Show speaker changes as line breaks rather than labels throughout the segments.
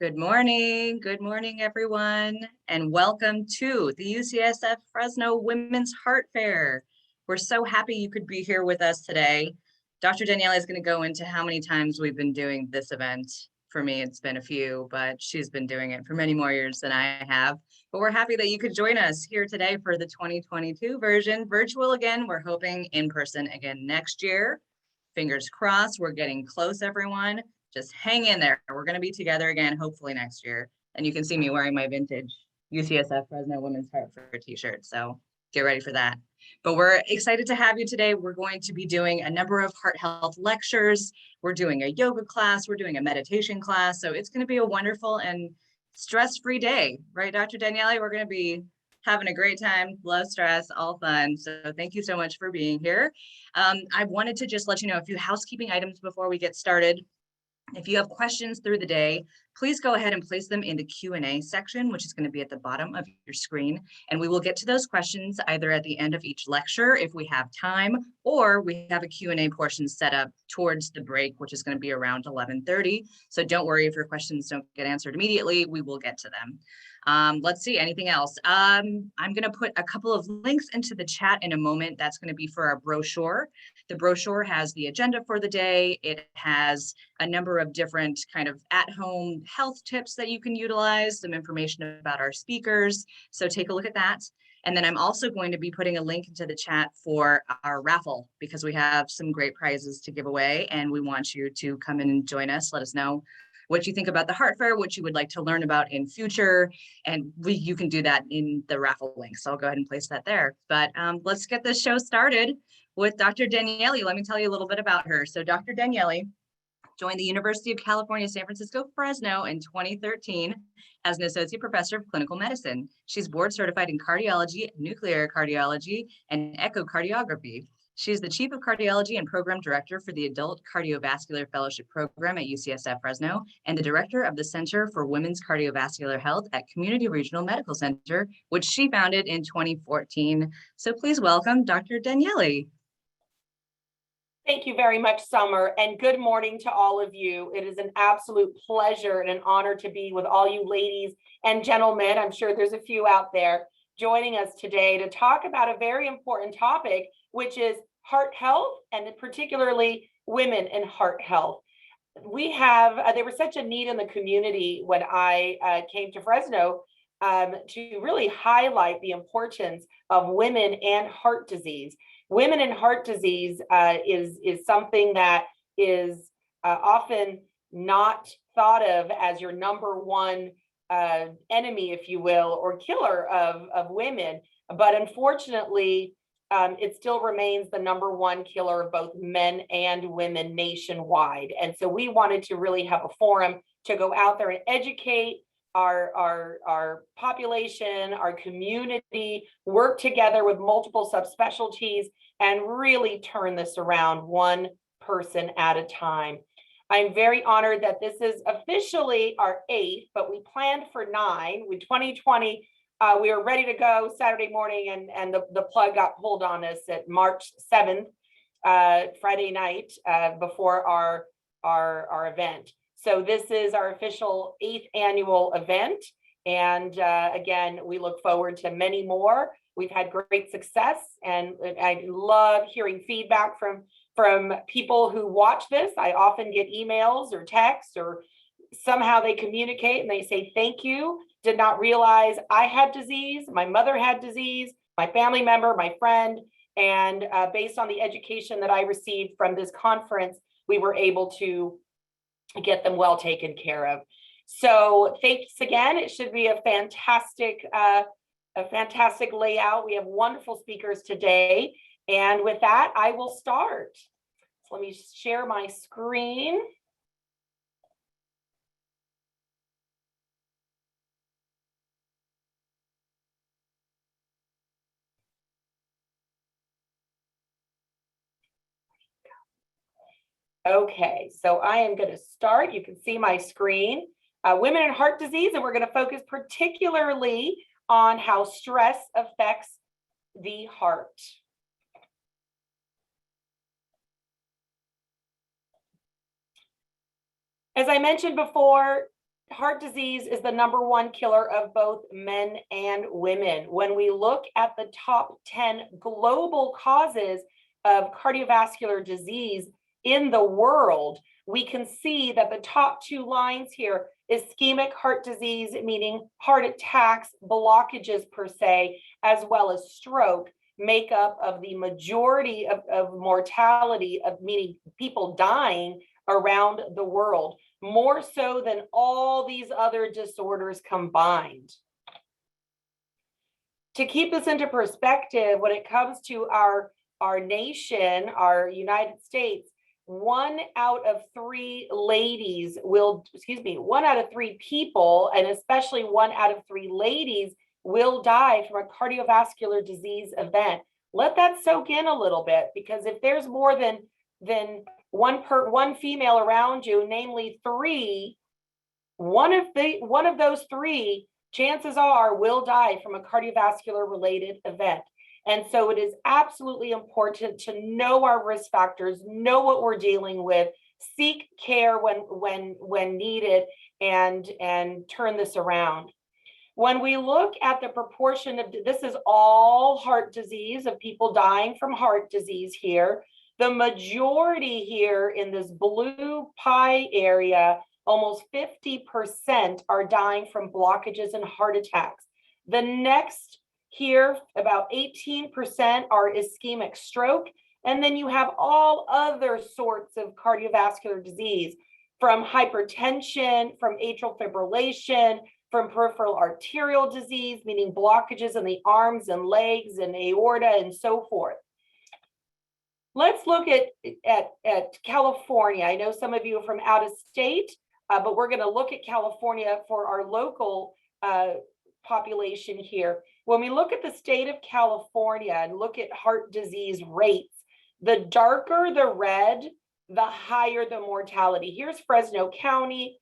Good morning, everyone, and welcome to the UCSF Fresno Women's Heart Fair. We're so happy you could be here with us today. Dr. Danielle is going to go into how many times we've been doing this event. For me, it's been a few, but she's been doing it for many more years than I have. But we're happy that you could join us here today for the 2022 version. Virtual again, we're hoping in person again next year. Fingers crossed, we're getting close, everyone. Just hang in there. We're going to be together again, hopefully next year. And you can see me wearing my vintage UCSF Fresno Women's Heart Fair t-shirt. So get ready for that. But we're excited to have you today. We're going to be doing a number of heart health lectures. We're doing a yoga class. We're doing a meditation class. So it's going to be a wonderful and stress-free day, right, Dr. Daniele? We're going to be having a great time, low stress, all fun. So thank you so much for being here. I wanted to just let you know a few housekeeping items before we get started. If you have questions through the day, please go ahead and place them in the Q&A section, which is going to be at the bottom of your screen. And we will get to those questions either at the end of each lecture if we have time, or we have a Q&A portion set up towards the break, which is going to be around 11:30. So don't worry if your questions don't get answered immediately, we will get to them. Let's see, anything else? I'm going to put a couple of links into the chat in a moment. That's going to be for our brochure. The brochure has the agenda for the day. It has a number of different kind of at-home health tips that you can utilize, some information about our speakers. So take a look at that. And then I'm also going to be putting a link into the chat for our raffle because we have some great prizes to give away and we want you to come in and join us. Let us know what you think about the Heart Fair, what you would like to learn about in future, and you can do that in the raffle link. So I'll go ahead and place that there. But let's get this show started with Dr. Danielle. Let me tell you a little bit about her. So Dr. Danielle joined the University of California, San Francisco, Fresno in 2013 as an associate professor of clinical medicine. She's board certified in cardiology, nuclear cardiology, and echocardiography. She's the Chief of Cardiology and Program Director for the Adult Cardiovascular Fellowship Program at UCSF Fresno and the Director of the Center for Women's Cardiovascular Health at Community Regional Medical Center, which she founded in 2014. So please welcome Dr. Danielle.
Thank you very much, Summer, and good morning to all of you. It is an absolute pleasure and an honor to be with all you ladies and gentlemen. I'm sure there's a few out there joining us today to talk about a very important topic, which is heart health and particularly women in heart health. There was such a need in the community when I came to Fresno to really highlight the importance of women and heart disease. Women in heart disease is something that is often not thought of as your number one enemy, if you will, or killer of women. But unfortunately, it still remains the number one killer of both men and women nationwide. And so we wanted to really have a forum to go out there and educate our population, our community, work together with multiple subspecialties and really turn this around one person at a time. I'm very honored that this is officially our 8th, but we planned for 9. With 2020, we were ready to go Saturday morning and the plug got pulled on us at March 7th, Friday night, before our event. So this is our official 8th annual event. And again, we look forward to many more. We've had great success and I love hearing feedback from people who watch this. I often get emails or texts or somehow they communicate and they say, thank you. Did not realize I had disease. My mother had disease, my family member, my friend. And based on the education that I received from this conference, we were able to get them well taken care of. So thanks again. It should be a fantastic layout. We have wonderful speakers today. And with that, I will start. So let me share my screen. Okay, so I am going to start. You can see my screen. Women and heart disease, and we're going to focus particularly on how stress affects the heart. As I mentioned before, heart disease is the #1 killer of both men and women. When we look at the top 10 global causes of cardiovascular disease in the world, we can see that the top 2 lines here, ischemic heart disease, meaning heart attacks, blockages per se, as well as stroke, make up of the majority of mortality, of meaning people dying around the world, more so than all these other disorders combined. To keep this into perspective, when it comes to our nation, our United States, 1 out of 3 ladies will, 1 out of 3 people, and especially 1 out of 3 ladies will die from a cardiovascular disease event. Let that soak in a little bit, because if there's more than one female around you, namely 3, one of those 3, chances are, will die from a cardiovascular related event. And so it is absolutely important to know our risk factors, know what we're dealing with, seek care when needed, and turn this around. When we look at the proportion of, this is all heart disease, of people dying from heart disease here. The majority here in this blue pie area, almost 50% are dying from blockages and heart attacks. The next here, about 18% are ischemic stroke. And then you have all other sorts of cardiovascular disease, from hypertension, from atrial fibrillation, from peripheral arterial disease, meaning blockages in the arms and legs and aorta and so forth. Let's look at California. I know some of you are from out of state, but we're going to look at California for our local population here. When we look at the state of California and look at heart disease rates, the darker the red, the higher the mortality. Here's Fresno County,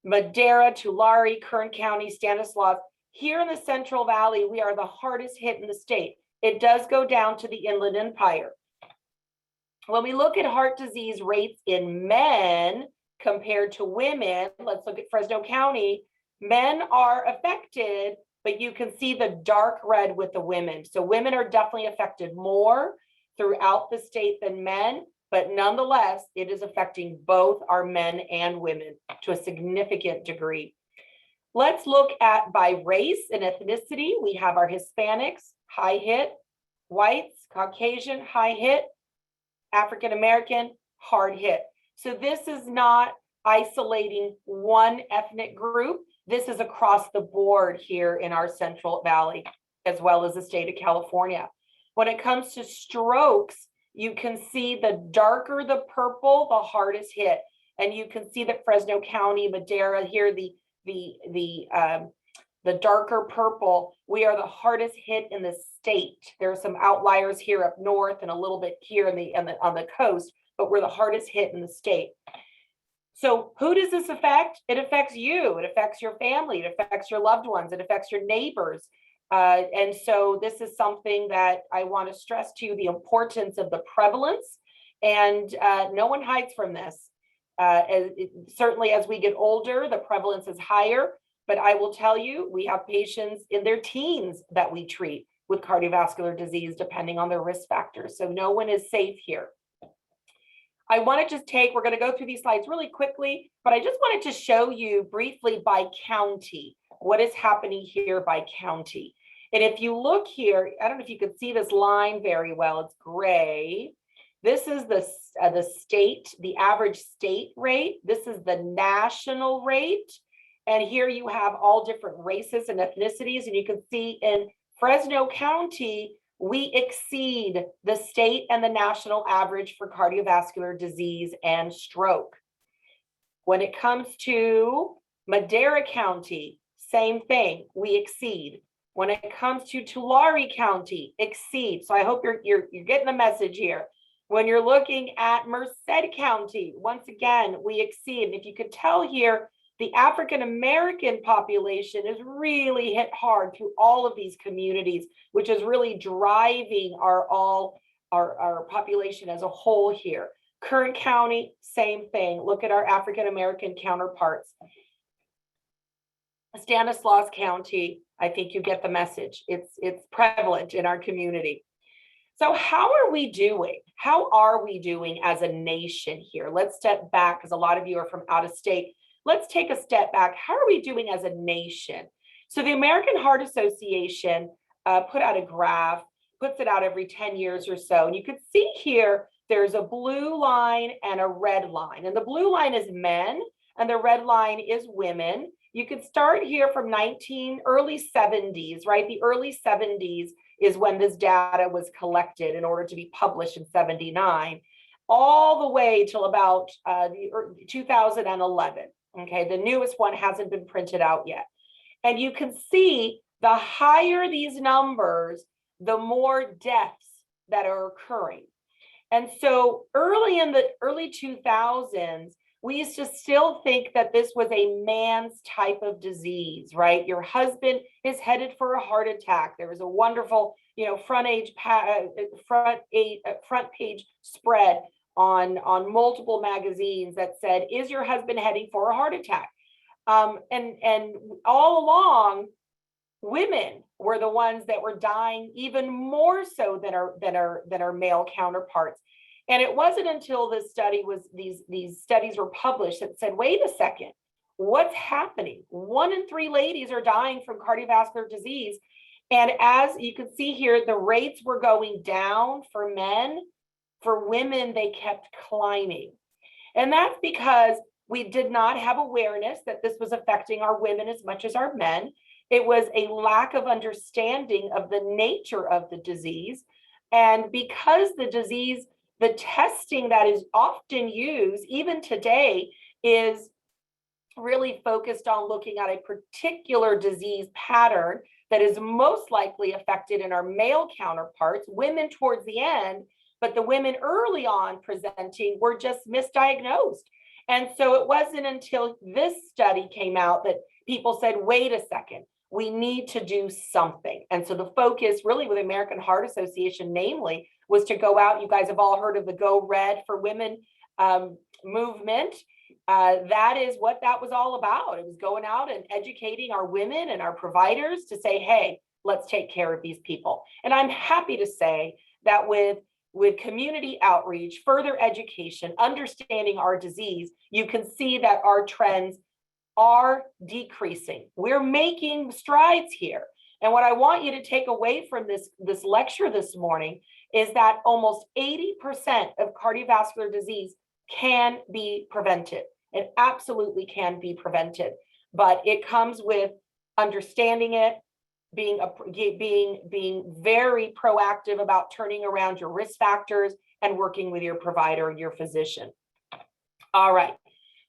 Madera, Tulare, Kern County, Stanislaus. Here in the Central Valley, we are the hardest hit in the state. It does go down to the Inland Empire. When we look at heart disease rates in men compared to women, let's look at Fresno County. Men are affected, but you can see the dark red with the women. So women are definitely affected more throughout the state than men, but nonetheless, it is affecting both our men and women to a significant degree. Let's look at by race and ethnicity. We have our Hispanics, high hit, whites, Caucasian, high hit, African American, hard hit. So this is not isolating one ethnic group. This is across the board here in our Central Valley, as well as the state of California. When it comes to strokes, you can see the darker the purple, the hardest hit. And you can see that Fresno County, Madera here, the darker purple, we are the hardest hit in the state. There are some outliers here up north and a little bit here on the coast, but we're the hardest hit in the state. So who does this affect? It affects you. It affects your family. It affects your loved ones. It affects your neighbors. And so this is something that I want to stress to you, the importance of the prevalence. And no one hides from this. Certainly as we get older, the prevalence is higher. But I will tell you, we have patients in their teens that we treat with cardiovascular disease, depending on their risk factors. So no one is safe here. I want to just we're going to go through these slides really quickly, but I just wanted to show you briefly by county, what is happening here by county. And if you look here, I don't know if you can see this line very well, it's gray. This is the state, the average state rate. This is the national rate. And here you have all different races and ethnicities. And you can see in Fresno County, we exceed the state and the national average for cardiovascular disease and stroke. When it comes to Madera County, same thing, we exceed. When it comes to Tulare County, exceed. So I hope you're getting the message here. When you're looking at Merced County, once again, we exceed. And if you could tell here, the African American population is really hit hard through all of these communities, which is really driving our population as a whole here. Kern County, same thing. Look at our African American counterparts. Stanislaus County, I think you get the message. It's prevalent in our community. So how are we doing? How are we doing as a nation here? Let's step back, because a lot of you are from out of state. Let's take a step back. How are we doing as a nation? So the American Heart Association put out a graph, puts it out every 10 years or so. And you can see here, there's a blue line and a red line. And the blue line is men, and the red line is women. You could start here from early 70s, right? The early 70s is when this data was collected in order to be published in 79, all the way till about 2011. Okay, the newest one hasn't been printed out yet. And you can see the higher these numbers, the more deaths that are occurring. And so early in the early 2000s, we used to still think that this was a man's type of disease, right? Your husband is headed for a heart attack. There was a wonderful, front page spread on multiple magazines that said, "Is your husband heading for a heart attack?" And all along, women were the ones that were dying even more so than our male counterparts. And it wasn't until these studies were published that said, wait a second, what's happening? 1 in 3 ladies are dying from cardiovascular disease. And as you can see here, the rates were going down for men. For women, they kept climbing. And that's because we did not have awareness that this was affecting our women as much as our men. It was a lack of understanding of the nature of the disease. And because the testing that is often used, even today, is really focused on looking at a particular disease pattern that is most likely affected in our male counterparts, women towards the end, but the women early on presenting were just misdiagnosed. And so it wasn't until this study came out that people said, wait a second, we need to do something. And so the focus really with the American Heart Association, namely, was to go out. You guys have all heard of the Go Red for Women movement. That is what that was all about. It was going out and educating our women and our providers to say, hey, let's take care of these people. And I'm happy to say that with community outreach, further education, understanding our disease, you can see that our trends are decreasing. We're making strides here. And what I want you to take away from this lecture this morning is that almost 80% of cardiovascular disease can be prevented. It absolutely can be prevented, but it comes with understanding it, being very proactive about turning around your risk factors and working with your provider and your physician. All right.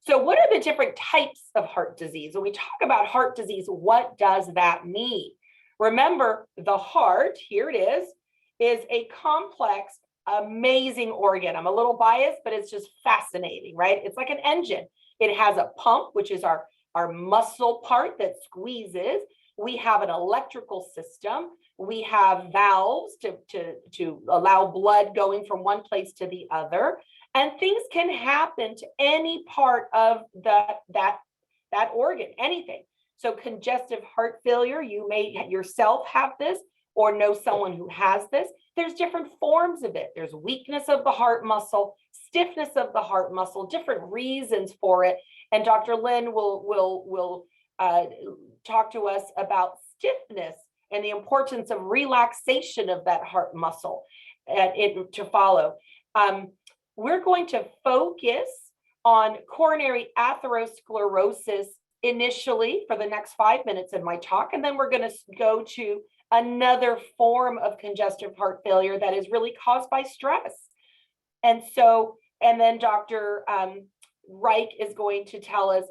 So what are the different types of heart disease? When we talk about heart disease, what does that mean? Remember, the heart, here it is a complex, amazing organ. I'm a little biased, but it's just fascinating, right? It's like an engine. It has a pump, which is our muscle part that squeezes. We have an electrical system. We have valves to allow blood going from one place to the other. And things can happen to any part of that organ, anything. So congestive heart failure, you may yourself have this or know someone who has this. There's different forms of it. There's weakness of the heart muscle, stiffness of the heart muscle, different reasons for it. And Dr. Lynn will talk to us about stiffness and the importance of relaxation of that heart muscle to follow. We're going to focus on coronary atherosclerosis initially for the next 5 minutes in my talk, and then we're going to go to another form of congestive heart failure that is really caused by stress. And then Dr. Reich is going to tell us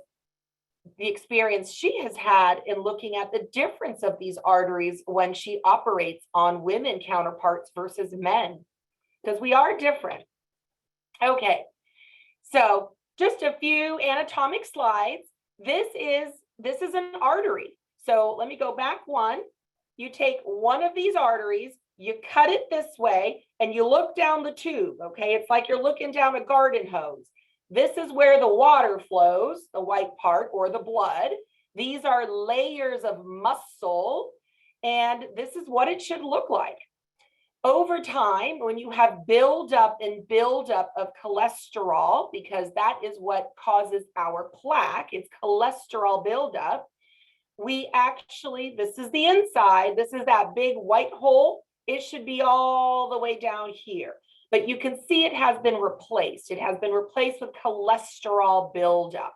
the experience she has had in looking at the difference of these arteries when she operates on women counterparts versus men, because we are different. Okay, so just a few anatomic slides. This is an artery. So let me go back one. You take one of these arteries, you cut it this way, and you look down the tube, okay? It's like you're looking down a garden hose. This is where the water flows, the white part, or the blood. These are layers of muscle, and this is what it should look like. Over time, when you have buildup and buildup of cholesterol, because that is what causes our plaque, it's cholesterol buildup, we actually, this is the inside, this is that big white hole, it should be all the way down here. But you can see it has been replaced. It has been replaced with cholesterol buildup.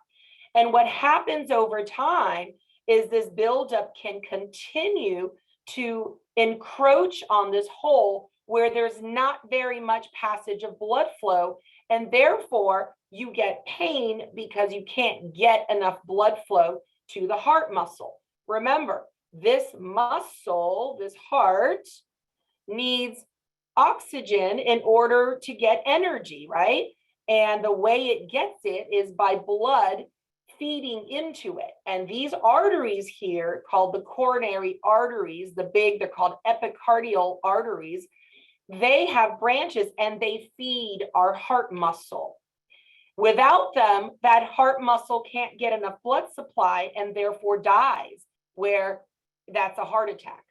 And what happens over time is this buildup can continue to encroach on this hole where there's not very much passage of blood flow, and therefore you get pain because you can't get enough blood flow to the heart muscle. Remember, this muscle, this heart, needs oxygen in order to get energy, right? And the way it gets it is by blood feeding into it. And these arteries here, called the coronary arteries, they're called epicardial arteries, they have branches and they feed our heart muscle. Without them, that heart muscle can't get enough blood supply and therefore dies, where that's a heart attack.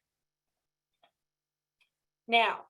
Now,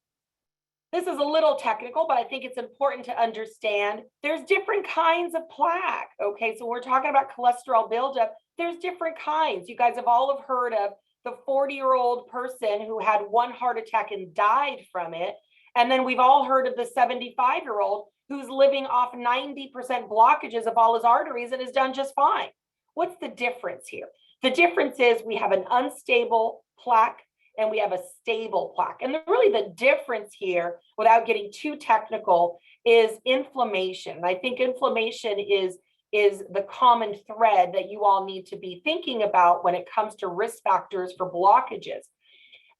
this is a little technical, but I think it's important to understand there's different kinds of plaque. Okay, so we're talking about cholesterol buildup. There's different kinds. You guys have all have heard of the 40-year-old person who had one heart attack and died from it. And then we've all heard of the 75-year-old who's living off 90% blockages of all his arteries and is done just fine. What's the difference here? The difference is we have an unstable plaque and we have a stable plaque. And really the difference here, without getting too technical, is inflammation. And I think inflammation is the common thread that you all need to be thinking about when it comes to risk factors for blockages.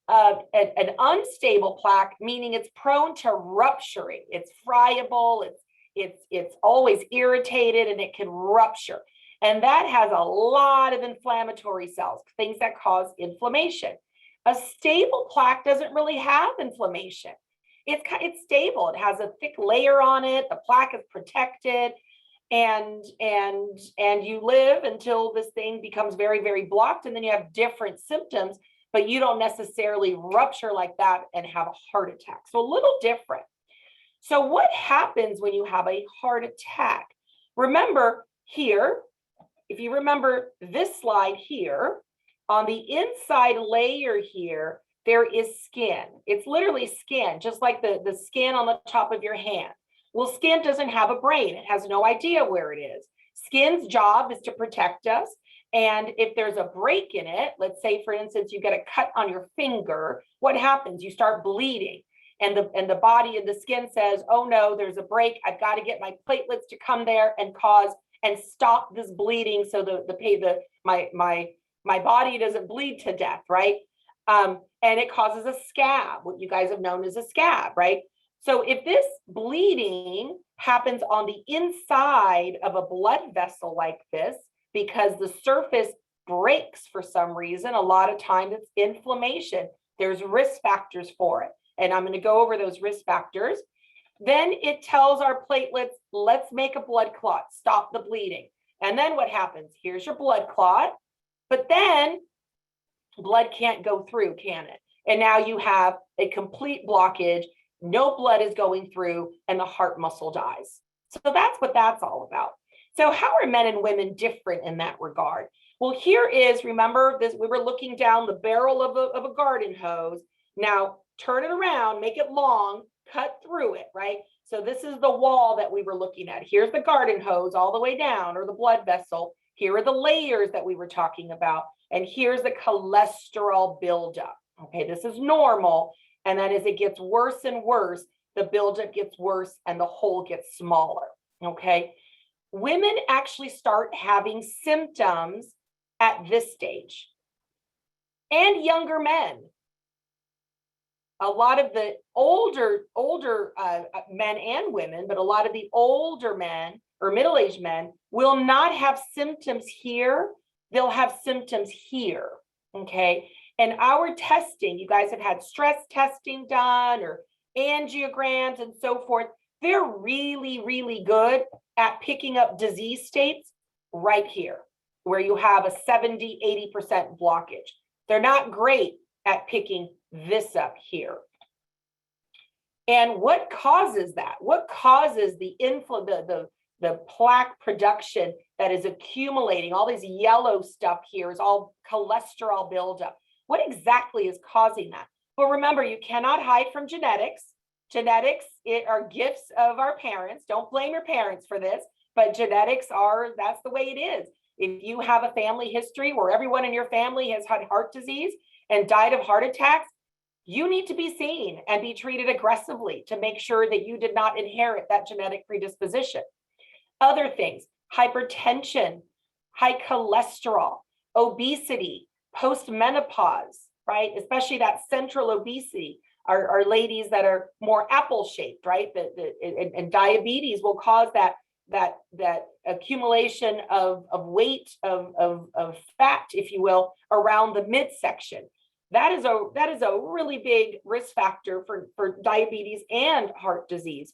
An unstable plaque, meaning it's prone to rupturing. It's friable, it's always irritated, and it can rupture. And that has a lot of inflammatory cells, things that cause inflammation. A stable plaque doesn't really have inflammation. It's stable. It has a thick layer on it. The plaque is protected, and you live until this thing becomes very, very blocked, and then you have different symptoms, but you don't necessarily rupture like that and have a heart attack. So a little different. So what happens when you have a heart attack? Remember here, if you remember this slide here, on the inside layer here, there is skin. It's literally skin, just like the skin on the top of your hand. Well, skin doesn't have a brain. It has no idea where it is. Skin's job is to protect us. And if there's a break in it, let's say, for instance, you get a cut on your finger, what happens? You start bleeding. And the body and the skin says, oh no, there's a break. I've got to get my platelets to come there and stop this bleeding so my body doesn't bleed to death, right? And it causes a scab, what you guys have known as a scab, right? So if this bleeding happens on the inside of a blood vessel like this, because the surface breaks for some reason, a lot of times it's inflammation. There's risk factors for it. And I'm going to go over those risk factors. Then it tells our platelets, let's make a blood clot, stop the bleeding. And then what happens? Here's your blood clot, but then blood can't go through, can it? And now you have a complete blockage, no blood is going through, and the heart muscle dies. So that's what that's all about. So how are men and women different in that regard? Well, here is, remember this, we were looking down the barrel of a garden hose. Now turn it around, make it long, cut through it, right? So this is the wall that we were looking at. Here's the garden hose all the way down, or the blood vessel. Here are the layers that we were talking about. And here's the cholesterol buildup. Okay, this is normal. And then as it gets worse and worse, the buildup gets worse and the hole gets smaller. Okay. Women actually start having symptoms at this stage, and younger men. A lot of the older men and women, but a lot of the older men or middle-aged men will not have symptoms here. They'll have symptoms here. Okay. And our testing, you guys have had stress testing done or angiograms and so forth. They're really, really good at picking up disease states right here. where you have a 70, 80% blockage. They're not great at picking this up here. And what causes that? What causes the plaque production that is accumulating? All this yellow stuff here is all cholesterol buildup. What exactly is causing that? Well, remember, you cannot hide from genetics. Genetics are gifts of our parents. Don't blame your parents for this, but genetics that's the way it is. If you have a family history where everyone in your family has had heart disease and died of heart attacks, you need to be seen and be treated aggressively to make sure that you did not inherit that genetic predisposition. Other things, hypertension, high cholesterol, obesity, postmenopause, right? Especially that central obesity are ladies that are more apple-shaped, right? And diabetes will cause that accumulation of weight, of fat, if you will, around the midsection. That is a really big risk factor for diabetes and heart disease.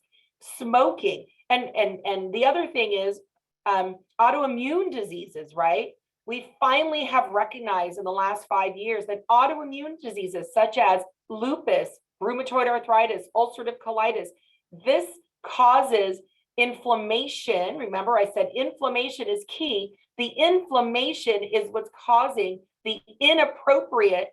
Smoking, and the other thing is autoimmune diseases, right? We finally have recognized in the last 5 years that autoimmune diseases such as lupus, rheumatoid arthritis, ulcerative colitis, this causes inflammation. Remember, I said inflammation is key. The inflammation is what's causing the inappropriate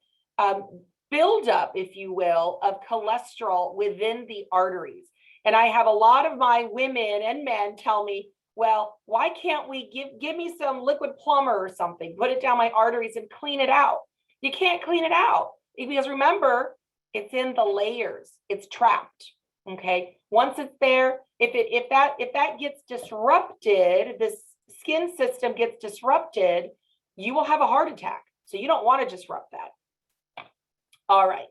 buildup, if you will, of cholesterol within the arteries. And I have a lot of my women and men tell me, well, why can't we give me some liquid plumber or something, put it down my arteries and clean it out? You can't clean it out because remember, it's in the layers, it's trapped. Okay. Once it's there, if that gets disrupted, this skin system gets disrupted, you will have a heart attack. So you don't want to disrupt that. All right.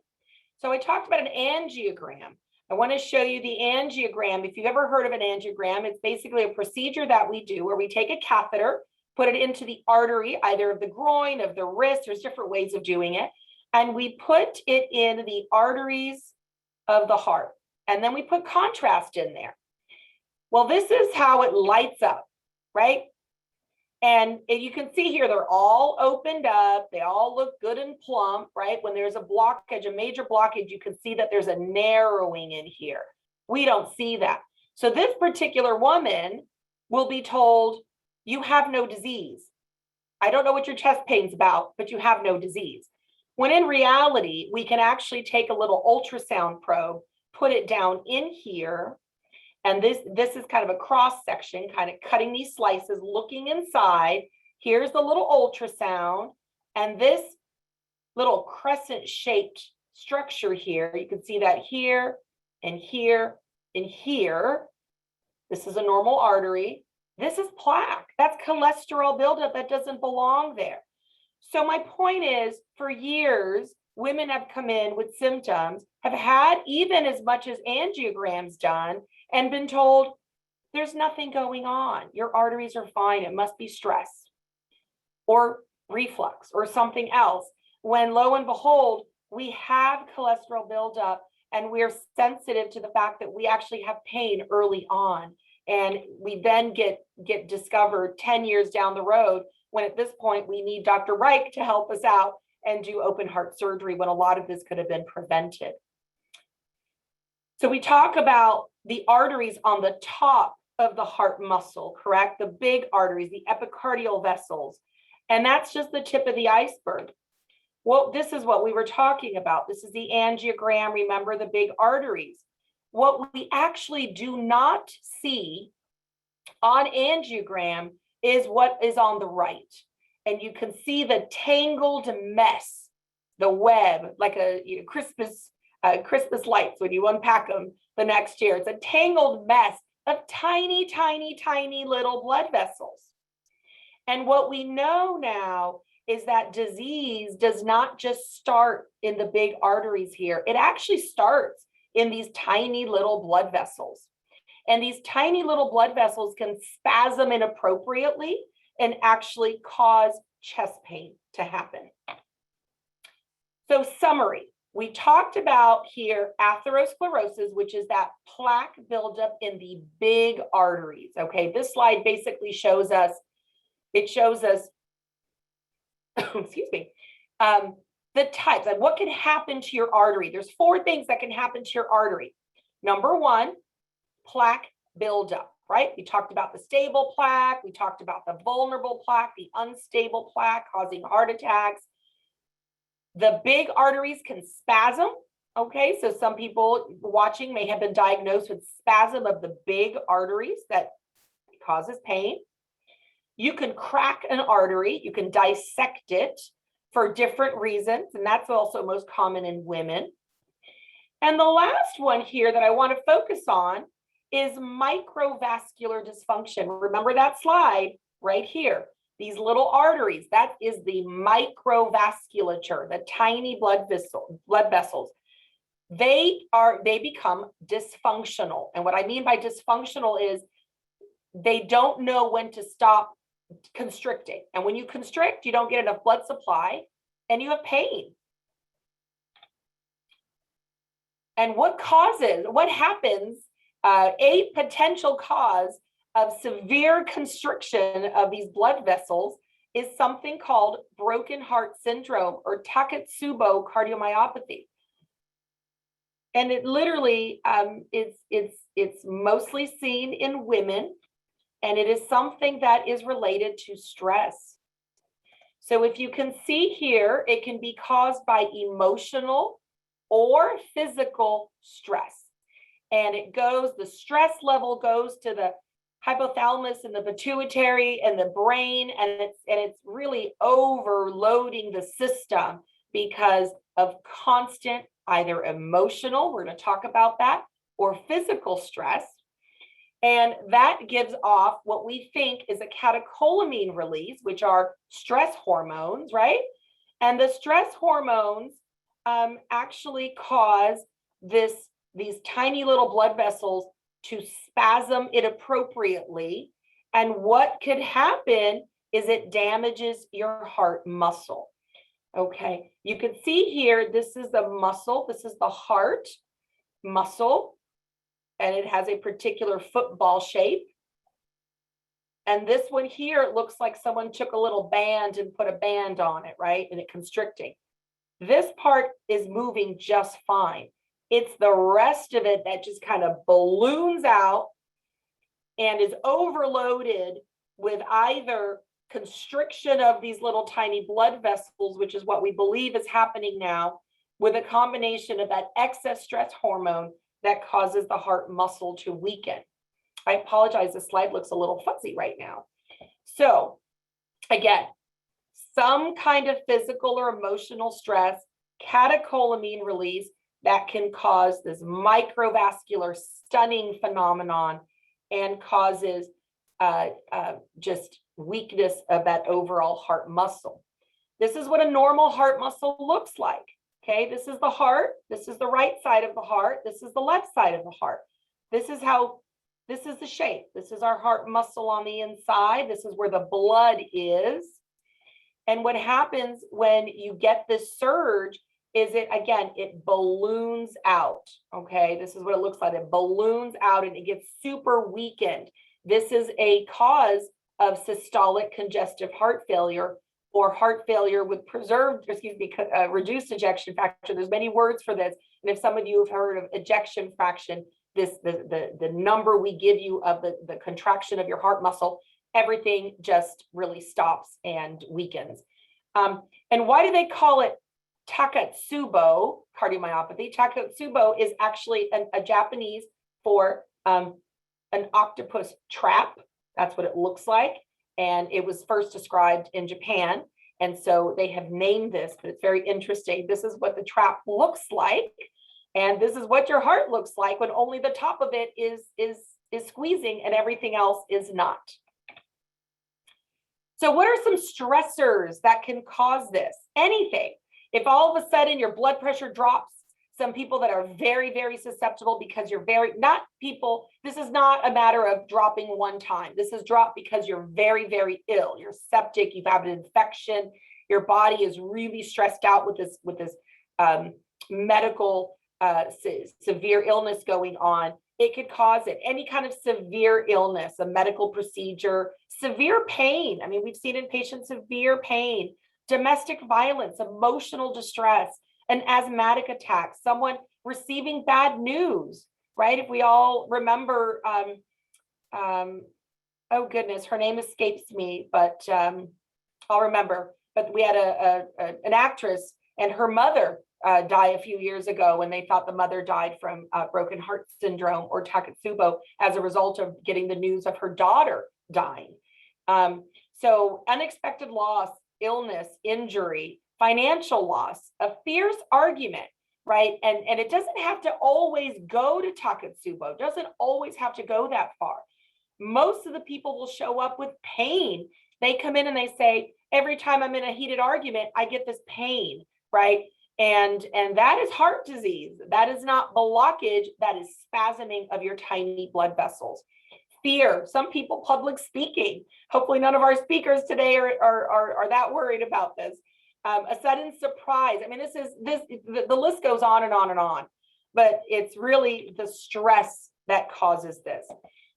So I talked about an angiogram. I want to show you the angiogram. If you've ever heard of an angiogram, it's basically a procedure that we do where we take a catheter, put it into the artery, either of the groin, of the wrist, there's different ways of doing it. And we put it in the arteries of the heart. And then we put contrast in there. Well, this is how it lights up, right? And you can see here, they're all opened up. They all look good and plump, right? When there's a blockage, a major blockage, you can see that there's a narrowing in here. We don't see that. So this particular woman will be told, you have no disease. I don't know what your chest pain's about, but you have no disease. When in reality, we can actually take a little ultrasound probe, put it down in here. And this is kind of a cross section, kind of cutting these slices, looking inside. Here's the little ultrasound. And this little crescent shaped structure here, you can see that here and here and here. This is a normal artery. This is plaque. That's cholesterol buildup that doesn't belong there. So my point is, for years, women have come in with symptoms, have had even as much as angiograms done, and been told, there's nothing going on. Your arteries are fine. It must be stress or reflux or something else. When lo and behold, we have cholesterol buildup and we're sensitive to the fact that we actually have pain early on. And we then get discovered 10 years down the road when at this point we need Dr. Reich to help us out and do open heart surgery when a lot of this could have been prevented. So we talk about the arteries on the top of the heart muscle, correct? The big arteries, the epicardial vessels. And that's just the tip of the iceberg. Well, this is what we were talking about. This is the angiogram. Remember the big arteries. What we actually do not see on angiogram is what is on the right. And you can see the tangled mess, the web, like a Christmas lights when you unpack them the next year. It's a tangled mess of tiny, tiny, tiny little blood vessels. And what we know now is that disease does not just start in the big arteries here. It actually starts in these tiny little blood vessels. And these tiny little blood vessels can spasm inappropriately and actually cause chest pain to happen. So summary. We talked about here atherosclerosis, which is that plaque buildup in the big arteries. Okay, this slide basically shows us excuse me, the types, like what can happen to your artery. There's 4 things that can happen to your artery. Number 1, plaque buildup, right? We talked about the stable plaque. We talked about the vulnerable plaque, the unstable plaque causing heart attacks. The big arteries can spasm. Okay, so some people watching may have been diagnosed with spasm of the big arteries that causes pain. You can crack an artery, you can dissect it for different reasons, and that's also most common in women. And the last one here that I want to focus on is microvascular dysfunction. Remember that slide right here. These little arteries, that is the microvasculature, the tiny blood vessels. They become dysfunctional. And what I mean by dysfunctional is they don't know when to stop constricting. And when you constrict, you don't get enough blood supply and you have pain. And what happens, a potential cause of severe constriction of these blood vessels is something called broken heart syndrome or Takotsubo cardiomyopathy. And it literally, it's mostly seen in women, and it is something that is related to stress. So if you can see here, it can be caused by emotional or physical stress. And the stress level goes to the hypothalamus and the pituitary and the brain, and it's really overloading the system because of constant either emotional, we're going to talk about that, or physical stress. And that gives off what we think is a catecholamine release, which are stress hormones, right? And the stress hormones actually cause these tiny little blood vessels to spasm inappropriately. And what could happen is it damages your heart muscle. Okay, you can see here, this is the muscle, this is the heart muscle, and it has a particular football shape. And this one here, it looks like someone took a little band and put a band on it, right? And it's constricting. This part is moving just fine. It's the rest of it that just kind of balloons out and is overloaded with either constriction of these little tiny blood vessels, which is what we believe is happening now, with a combination of that excess stress hormone that causes the heart muscle to weaken. I apologize, the slide looks a little fuzzy right now. So again, some kind of physical or emotional stress, catecholamine release that can cause this microvascular stunning phenomenon and causes just weakness of that overall heart muscle. This is what a normal heart muscle looks like. Okay, this is the heart, this is the right side of the heart, this is the left side of the heart. This is the shape. This is our heart muscle on the inside. This is where the blood is. And what happens when you get this surge is it balloons out. Okay, this is what it looks like. It balloons out and it gets super weakened. This is a cause of systolic congestive heart failure, or heart failure with reduced ejection fraction. There's many words for this. And if some of you have heard of ejection fraction, the number we give you of the contraction of your heart muscle, everything just really stops and weakens. And why do they call it Takotsubo cardiomyopathy? Takotsubo is actually a Japanese for an octopus trap. That's what it looks like. And it was first described in Japan. And so they have named this, but it's very interesting. This is what the trap looks like. And this is what your heart looks like when only the top of it is squeezing and everything else is not. So what are some stressors that can cause this? Anything. If all of a sudden your blood pressure drops, some people that are very, very susceptible because this is not a matter of dropping one time. This is dropped because you're very, very ill. You're septic, you've had an infection, your body is really stressed out with this medical severe illness going on. It could cause it. Any kind of severe illness, a medical procedure, severe pain. I mean, we've seen in patients severe pain domestic violence, emotional distress, an asthmatic attack, someone receiving bad news, right? If we all remember, oh goodness, her name escapes me, but I'll remember. But we had an actress and her mother die a few years ago when they thought the mother died from broken heart syndrome or Takotsubo as a result of getting the news of her daughter dying. So unexpected loss, illness, injury, financial loss, a fierce argument, right? And it doesn't have to always go to Takotsubo, doesn't always have to go that far. Most of the people will show up with pain. They come in and they say, every time I'm in a heated argument, I get this pain, right? And that is heart disease. That is not blockage, that is spasming of your tiny blood vessels. Fear, some people public speaking. Hopefully none of our speakers today are that worried about this. A sudden surprise. I mean, the list goes on and on and on, but it's really the stress that causes this.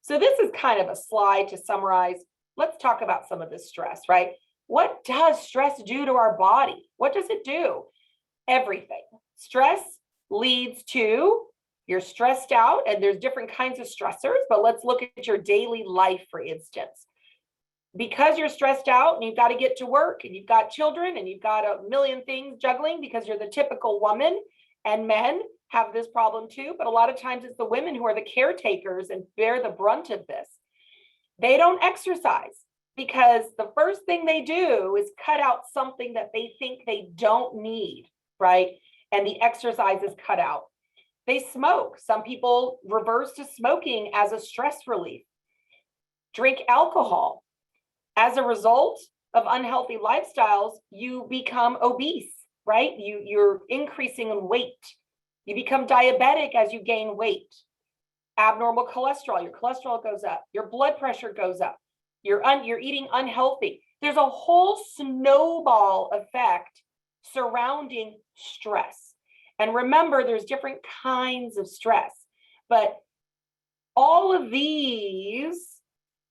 So this is kind of a slide to summarize. Let's talk about some of this stress, right? What does stress do to our body? What does it do? Everything. Stress leads to, you're stressed out, and there's different kinds of stressors, but let's look at your daily life, for instance. Because you're stressed out and you've got to get to work and you've got children and you've got a million things juggling because you're the typical woman, and men have this problem too, but a lot of times it's the women who are the caretakers and bear the brunt of this. They don't exercise because the first thing they do is cut out something that they think they don't need, right? And the exercise is cut out. They smoke. Some people reverse to smoking as a stress relief. Drink alcohol. As a result of unhealthy lifestyles, you become obese, right? You're increasing in weight. You become diabetic as you gain weight. Abnormal cholesterol, your cholesterol goes up. Your blood pressure goes up. You're eating unhealthy. There's a whole snowball effect surrounding stress. And remember, there's different kinds of stress, but all of these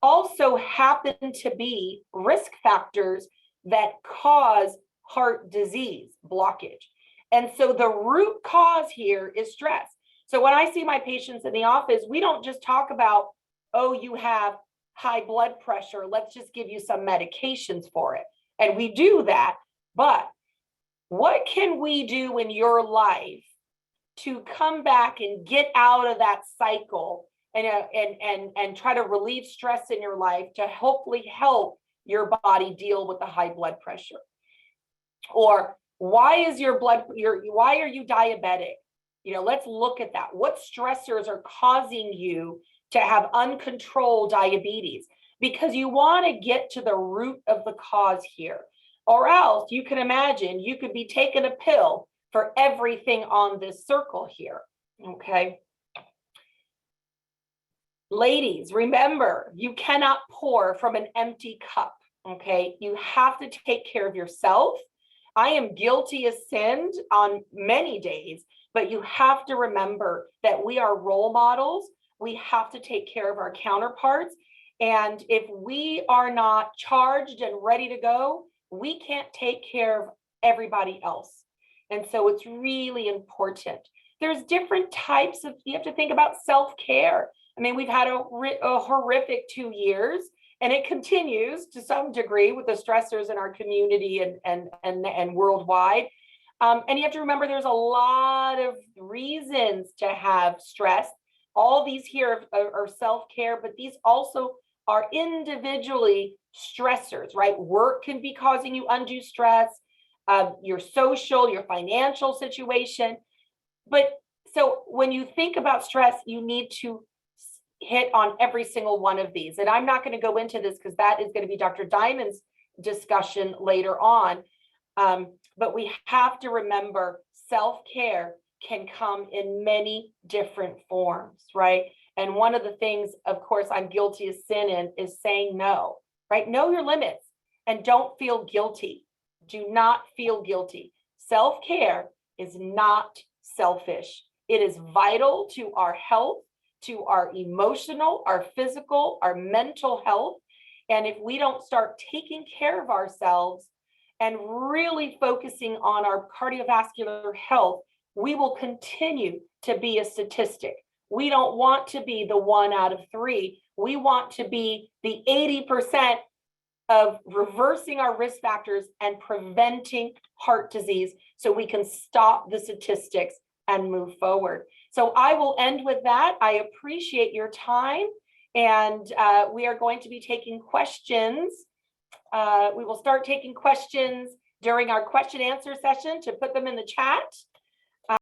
also happen to be risk factors that cause heart disease blockage. And so the root cause here is stress. So when I see my patients in the office, we don't just talk about, oh, you have high blood pressure, let's just give you some medications for it. And we do that, but what can we do in your life to come back and get out of that cycle and try to relieve stress in your life to hopefully help your body deal with the high blood pressure? Or why are you diabetic? Let's look at that. What stressors are causing you to have uncontrolled diabetes? Because you want to get to the root of the cause here. Or else you can imagine you could be taking a pill for everything on this circle here, okay? Ladies, remember, you cannot pour from an empty cup, okay? You have to take care of yourself. I am guilty as sin on many days, but you have to remember that we are role models. We have to take care of our counterparts. And if we are not charged and ready to go, we can't take care of everybody else. And so it's really important. There's different types of, you have to think about self-care. I mean, we've had a horrific 2 years, and it continues to some degree with the stressors in our community and worldwide. And you have to remember there's a lot of reasons to have stress. All these here are self-care, but these also are individually stressors, right? Work can be causing you undue stress, your social, your financial situation. But so when you think about stress, you need to hit on every single one of these. And I'm not going to go into this because that is going to be Dr. Diamond's discussion later on. But we have to remember self-care can come in many different forms, right? And one of the things, of course, I'm guilty of sin in is saying no, right? Know your limits and don't feel guilty. Do not feel guilty. Self-care is not selfish. It is vital to our health, to our emotional, our physical, our mental health. And if we don't start taking care of ourselves and really focusing on our cardiovascular health, we will continue to be a statistic. We don't want to be the 1 out of 3. We want to be the 80% of reversing our risk factors and preventing heart disease so we can stop the statistics and move forward. So I will end with that. I appreciate your time, and we are going to be taking questions. We will start taking questions during our question answer session to put them in the chat.